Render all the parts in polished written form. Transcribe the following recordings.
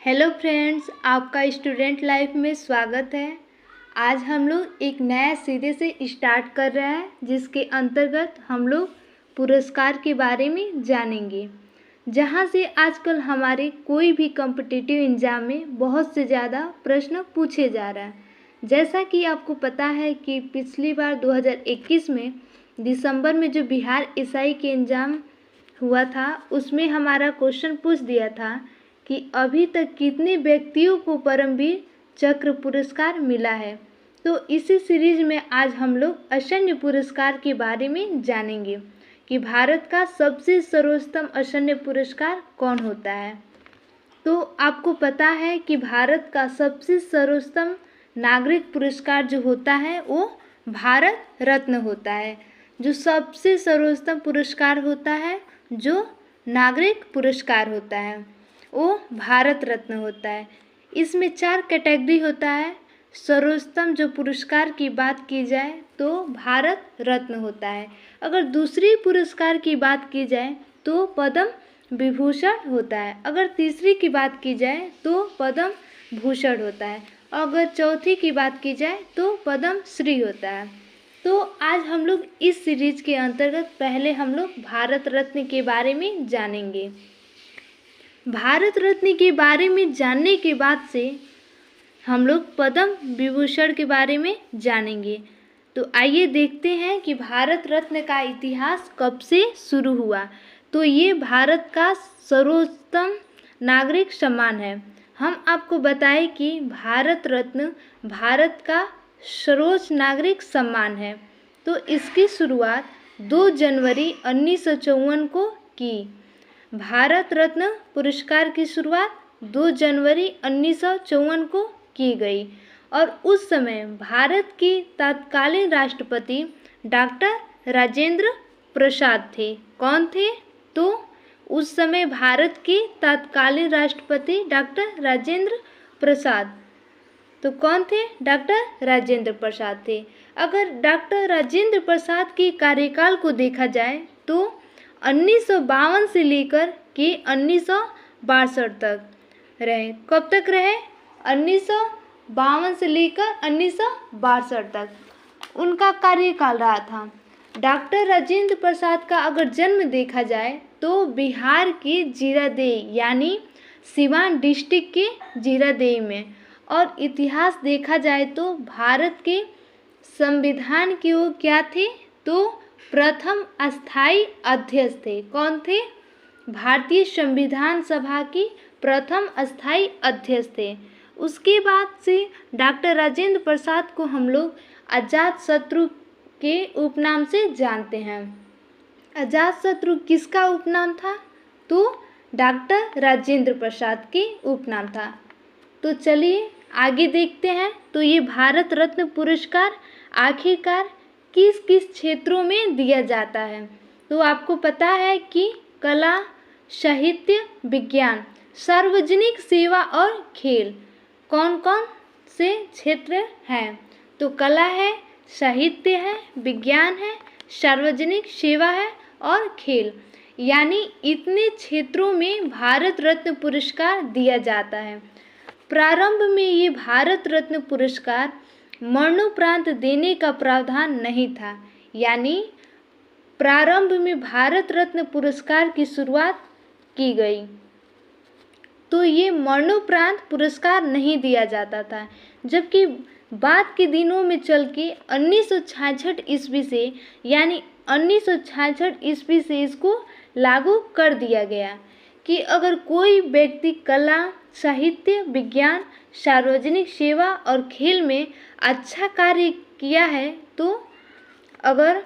Hello friends, आपका student life में स्वागत है। आज हम लोग एक नया सीरीज से स्टार्ट कर रहे हैं जिसके अंतर्गत हम लोग पुरस्कार के बारे में जानेंगे। जहां से आजकल हमारे कोई भी कॉम्पिटिटिव एग्ज़ाम में बहुत से ज़्यादा प्रश्न पूछे जा रहे हैं। जैसा कि आपको पता है कि पिछली बार 2021 में दिसंबर में जो बिहार एसआई के एग्ज़ाम हुआ था उसमें हमारा क्वेश्चन पूछ दिया था कि अभी तक कितने व्यक्तियों को परमवीर चक्र पुरस्कार मिला है। तो इसी सीरीज में आज हम लोग असन्य पुरस्कार के बारे में जानेंगे कि भारत का सबसे सर्वोत्तम असन्य पुरस्कार कौन होता है। तो आपको पता है कि भारत का सबसे सर्वोत्तम नागरिक पुरस्कार जो होता है वो भारत रत्न होता है। जो सबसे सर्वोत्तम पुरस्कार होता है, जो नागरिक पुरस्कार होता है, वो भारत रत्न होता है। इसमें 4 कैटेगरी होता है। सर्वोत्तम जो पुरस्कार की बात की जाए तो भारत रत्न होता है। अगर दूसरी पुरस्कार की बात की जाए तो पद्म विभूषण होता है। अगर तीसरी की बात की जाए तो पद्म भूषण होता है। अगर चौथी की बात की जाए तो पद्म श्री होता है। तो आज हम लोग इस सीरीज के अंतर्गत पहले हम लोग भारत रत्न के बारे में जानेंगे। भारत रत्न के बारे में जानने के बाद से हम लोग पद्म विभूषण के बारे में जानेंगे। तो आइए देखते हैं कि भारत रत्न का इतिहास कब से शुरू हुआ। तो ये भारत का सर्वोत्तम नागरिक सम्मान है। हम आपको बताएं कि भारत रत्न भारत का सर्वोच्च नागरिक सम्मान है। तो इसकी शुरुआत 2 जनवरी 1954 को की। भारत रत्न पुरस्कार की शुरुआत 2 जनवरी 1954 को की गई और उस समय भारत के तत्कालीन राष्ट्रपति डॉक्टर राजेंद्र प्रसाद थे। कौन थे? तो उस समय भारत के तत्कालीन राष्ट्रपति डॉक्टर राजेंद्र प्रसाद, तो कौन थे? डॉक्टर राजेंद्र प्रसाद थे। अगर डॉक्टर राजेंद्र प्रसाद के कार्यकाल को देखा जाए तो 1952 से लेकर के 1962 तक रहे। कब तक रहे? 1952 से लेकर 1962 तक उनका कार्यकाल रहा था। डॉक्टर राजेंद्र प्रसाद का अगर जन्म देखा जाए तो बिहार के जीरादेई यानी सिवान डिस्ट्रिक्ट के जीरादेई में, और इतिहास देखा जाए तो भारत के संविधान के वो क्या थे? तो प्रथम अस्थाई अध्यक्ष थे। कौन थे? भारतीय संविधान सभा की प्रथम अस्थाई अध्यक्ष थे। उसके बाद से डॉक्टर राजेंद्र प्रसाद को हम लोग अजात शत्रु के उपनाम से जानते हैं। अजात शत्रु किसका उपनाम था? तो डॉक्टर राजेंद्र प्रसाद के उपनाम था। तो चलिए आगे देखते हैं। तो ये भारत रत्न पुरस्कार आखिरकार किस किस क्षेत्रों में दिया जाता है। तो आपको पता है कि कला, साहित्य, विज्ञान, सार्वजनिक सेवा और खेल कौन कौन से क्षेत्र हैं। तो कला है, साहित्य है, विज्ञान है, सार्वजनिक सेवा है और खेल, यानी इतने क्षेत्रों में भारत रत्न पुरस्कार दिया जाता है। प्रारंभ में ये भारत रत्न पुरस्कार मरणोपरांत देने का प्रावधान नहीं था, यानी प्रारंभ में भारत रत्न पुरस्कार की शुरुआत की गई तो ये मरणोपरांत पुरस्कार नहीं दिया जाता था। जबकि बाद के दिनों में चल के 1966 ईस्वी से, यानी 1966 ईस्वी से इसको लागू कर दिया गया कि अगर कोई व्यक्ति कला, साहित्य, विज्ञान, सार्वजनिक सेवा और खेल में अच्छा कार्य किया है, तो अगर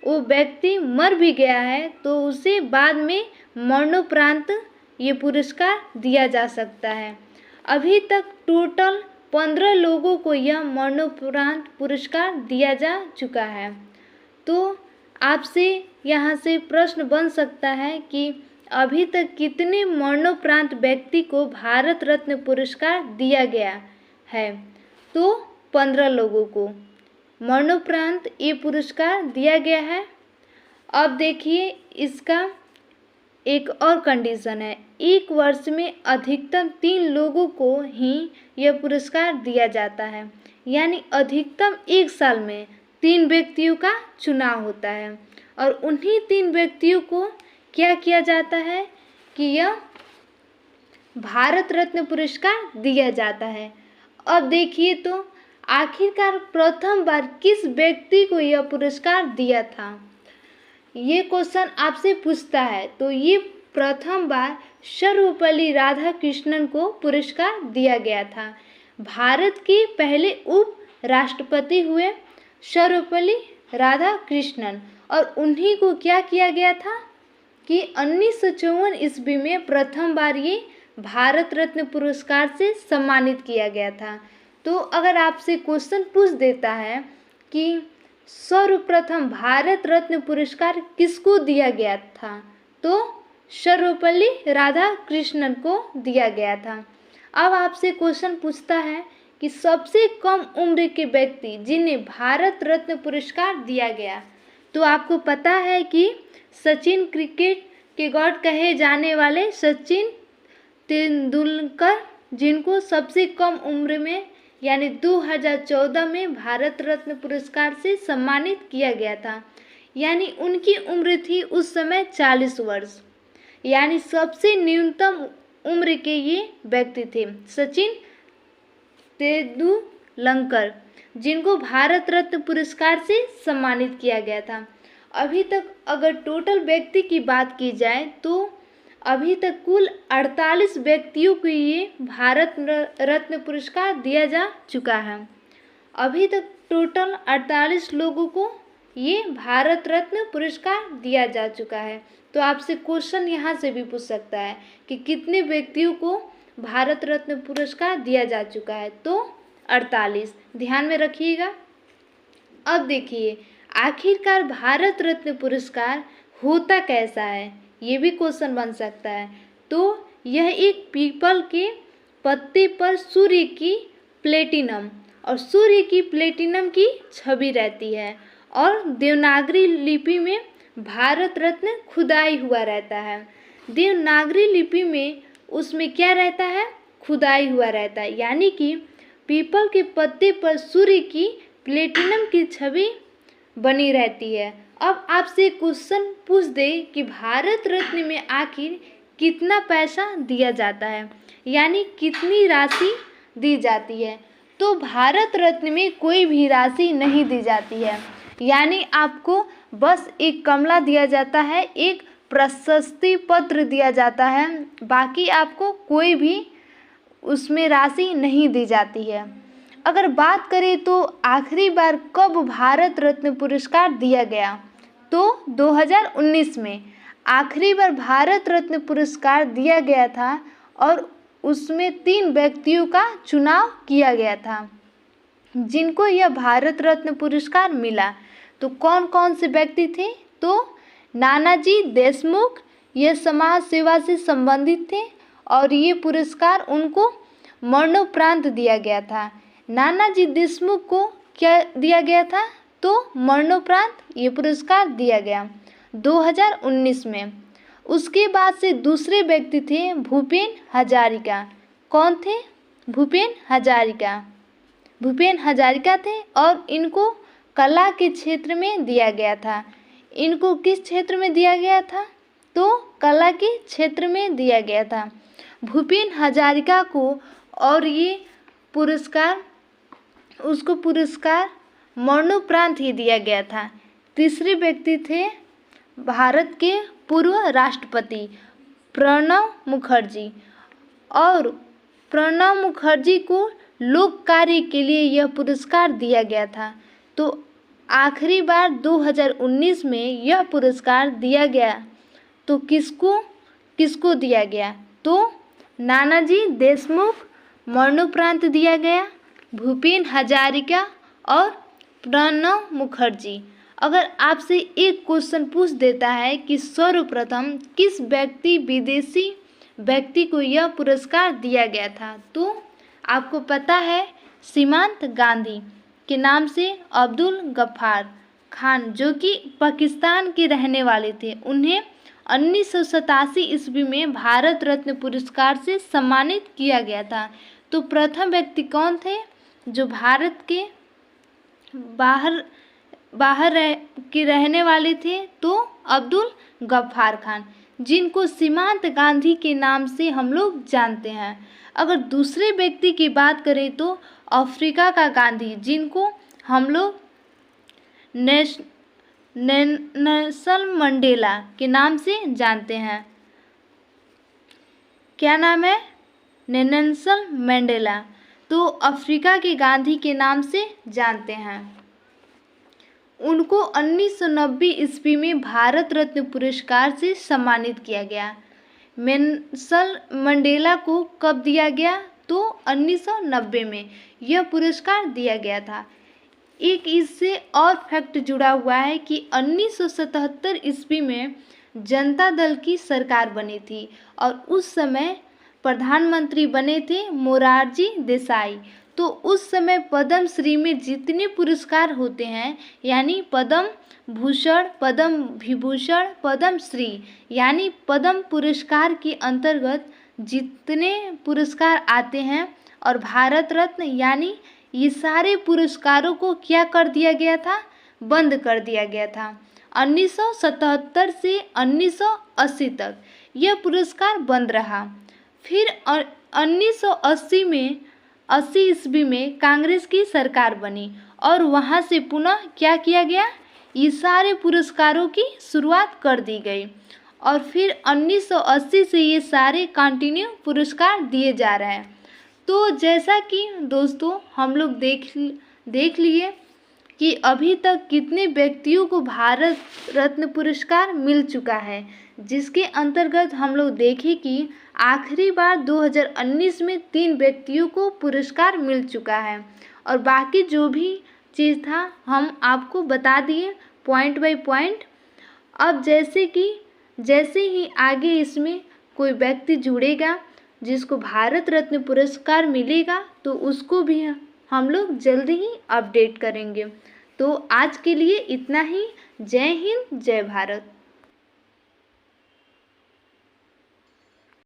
वो व्यक्ति मर भी गया है तो उसे बाद में मरणोपरांत ये पुरस्कार दिया जा सकता है। अभी तक टोटल 15 लोगों को यह मरणोपरांत पुरस्कार दिया जा चुका है। तो आपसे यहाँ से प्रश्न बन सकता है कि अभी तक कितने मरणोपरांत व्यक्ति को भारत रत्न पुरस्कार दिया गया है। तो 15 लोगों को मरणोपरांत ये पुरस्कार दिया गया है। अब देखिए इसका एक और कंडीशन है, एक वर्ष में अधिकतम 3 लोगों को ही यह पुरस्कार दिया जाता है। यानी अधिकतम एक साल में 3 व्यक्तियों का चुनाव होता है और उन्हीं 3 व्यक्तियों को क्या किया जाता है कि यह भारत रत्न पुरस्कार दिया जाता है। अब देखिए तो आखिरकार प्रथम बार किस व्यक्ति को यह पुरस्कार दिया था, ये क्वेश्चन आपसे पूछता है। तो ये प्रथम बार सर्वपल्ली राधाकृष्णन को पुरस्कार दिया गया था। भारत के पहले उप राष्ट्रपति हुए सर्वपल्ली राधाकृष्णन और उन्हीं को क्या किया गया था कि 1954 ईस्वी में प्रथम बार ये भारत रत्न पुरस्कार से सम्मानित किया गया था। तो अगर आपसे क्वेश्चन पूछ देता है कि सर्वप्रथम भारत रत्न पुरस्कार किसको दिया गया था, तो सर्वपल्ली राधाकृष्णन को दिया गया था। अब आपसे क्वेश्चन पूछता है कि सबसे कम उम्र के व्यक्ति जिन्हें भारत रत्न पुरस्कार दिया गया, तो आपको पता है कि सचिन, क्रिकेट के गॉड कहे जाने वाले सचिन तेंदुलकर, जिनको सबसे कम उम्र में यानी 2014 में भारत रत्न पुरस्कार से सम्मानित किया गया था। यानी उनकी उम्र थी उस समय 40 वर्ष, यानी सबसे न्यूनतम उम्र के ये व्यक्ति थे सचिन तेंदुलकर, जिनको भारत रत्न पुरस्कार से सम्मानित किया गया था। अभी तक अगर टोटल व्यक्ति की बात की जाए तो अभी तक कुल 48 व्यक्तियों को ये भारत रत्न पुरस्कार दिया जा चुका है। अभी तक टोटल 48 लोगों को ये भारत रत्न पुरस्कार दिया जा चुका है। तो आपसे क्वेश्चन यहाँ से भी पूछ सकता है कि कितने व्यक्तियों को भारत रत्न पुरस्कार दिया जा चुका है, तो 48, ध्यान में रखिएगा। अब देखिए आखिरकार भारत रत्न पुरस्कार होता कैसा है, ये भी क्वेश्चन बन सकता है। तो यह एक पीपल के पत्ते पर सूर्य की प्लेटिनम और सूर्य की प्लेटिनम की छवि रहती है और देवनागरी लिपि में भारत रत्न खुदाई हुआ रहता है। देवनागरी लिपि में उसमें क्या रहता है, खुदाई हुआ रहता है। यानी कि पीपल के पत्ते पर सूर्य की प्लेटिनम की छवि बनी रहती है। अब आपसे क्वेश्चन पूछ दे कि भारत रत्न में आखिर कितना पैसा दिया जाता है, यानी कितनी राशि दी जाती है, तो भारत रत्न में कोई भी राशि नहीं दी जाती है। यानी आपको बस एक कमला दिया जाता है, एक प्रशस्ति पत्र दिया जाता है, बाकी आपको कोई भी उसमें राशि नहीं दी जाती है। अगर बात करें तो आखिरी बार कब भारत रत्न पुरस्कार दिया गया, तो 2019 में आखिरी बार भारत रत्न पुरस्कार दिया गया था और उसमें 3 व्यक्तियों का चुनाव किया गया था जिनको यह भारत रत्न पुरस्कार मिला। तो कौन कौन से व्यक्ति थे, तो नानाजी देशमुख, ये समाज सेवा से संबंधित थे और ये पुरस्कार उनको मरणोपरांत दिया गया था। नानाजी देशमुख को क्या दिया गया था, तो मरणोपरांत ये पुरस्कार दिया गया 2019 में। उसके बाद से दूसरे व्यक्ति थे भूपेन हजारिका। कौन थे, भूपेन हजारिका। भूपेन हजारिका थे और इनको कला के क्षेत्र में दिया गया था। इनको किस क्षेत्र में दिया गया था, तो कला के क्षेत्र में दिया गया था भूपेन हजारिका को। और ये पुरस्कार उसको पुरस्कार मरणोपरांत ही दिया गया था। तीसरे व्यक्ति थे भारत के पूर्व राष्ट्रपति प्रणब मुखर्जी और प्रणब मुखर्जी को लोक कार्य के लिए यह पुरस्कार दिया गया था। तो आखिरी बार 2019 में यह पुरस्कार दिया गया, तो किसको दिया गया, तो नानाजी देशमुख मरणोपरांत दिया गया, भूपेन हजारिका और प्रणब मुखर्जी। अगर आपसे एक क्वेश्चन पूछ देता है कि सर्वप्रथम किस विदेशी व्यक्ति को यह पुरस्कार दिया गया था, तो आपको पता है सीमांत गांधी के नाम से अब्दुल गफ्फार खान, जो कि पाकिस्तान के रहने वाले थे, उन्हें 1987 ईस्वी में भारत रत्न पुरस्कार से सम्मानित किया गया था। तो प्रथम व्यक्ति कौन थे जो भारत के बाहर के रहने वाले थे? तो अब्दुल गफ्फार खान, जिनको सीमांत गांधी के नाम से हम लोग जानते हैं। अगर दूसरे व्यक्ति की बात करें तो अफ्रीका का गांधी, जिनको हम लोग नेल्सन मंडेला के नाम से जानते हैं। क्या नाम है? Nelson Mandela. तो अफ्रीका के गांधी के नाम से जानते हैं। उनको 1990 ईस्वी में भारत रत्न पुरस्कार से सम्मानित किया गया। नेल्सन मंडेला को कब दिया गया? तो 1990 में यह पुरस्कार दिया गया था। एक इससे और फैक्ट जुड़ा हुआ है कि 1977 ईस्वी में जनता दल की सरकार बनी थी और उस समय प्रधानमंत्री बने थे मोरारजी देसाई। तो उस समय पद्म श्री में जितने पुरस्कार होते हैं, यानी पद्म भूषण, पद्म विभूषण, पद्म श्री, यानी पद्म पुरस्कार के अंतर्गत जितने पुरस्कार आते हैं, और भारत रत्न यानी ये सारे पुरस्कारों को क्या कर दिया गया था? बंद कर दिया गया था। 1977 से 1980 तक यह पुरस्कार बंद रहा। फिर 1980 में 80 ईस्वी में कांग्रेस की सरकार बनी और वहाँ से पुनः क्या किया गया? ये सारे पुरस्कारों की शुरुआत कर दी गई और फिर 1980 से ये सारे कंटिन्यू पुरस्कार दिए जा रहे हैं। तो जैसा कि दोस्तों हम लोग देख लिए कि अभी तक कितने व्यक्तियों को भारत रत्न पुरस्कार मिल चुका है, जिसके अंतर्गत हम लोग देखें कि आखिरी बार 2019 में 3 व्यक्तियों को पुरस्कार मिल चुका है और बाकी जो भी चीज़ था हम आपको बता दिए पॉइंट बाय पॉइंट। अब जैसे ही आगे इसमें कोई व्यक्ति जुड़ेगा जिसको भारत रत्न पुरस्कार मिलेगा तो उसको भी हम लोग जल्दी ही अपडेट करेंगे। तो आज के लिए इतना ही। जय हिंद, जय भारत।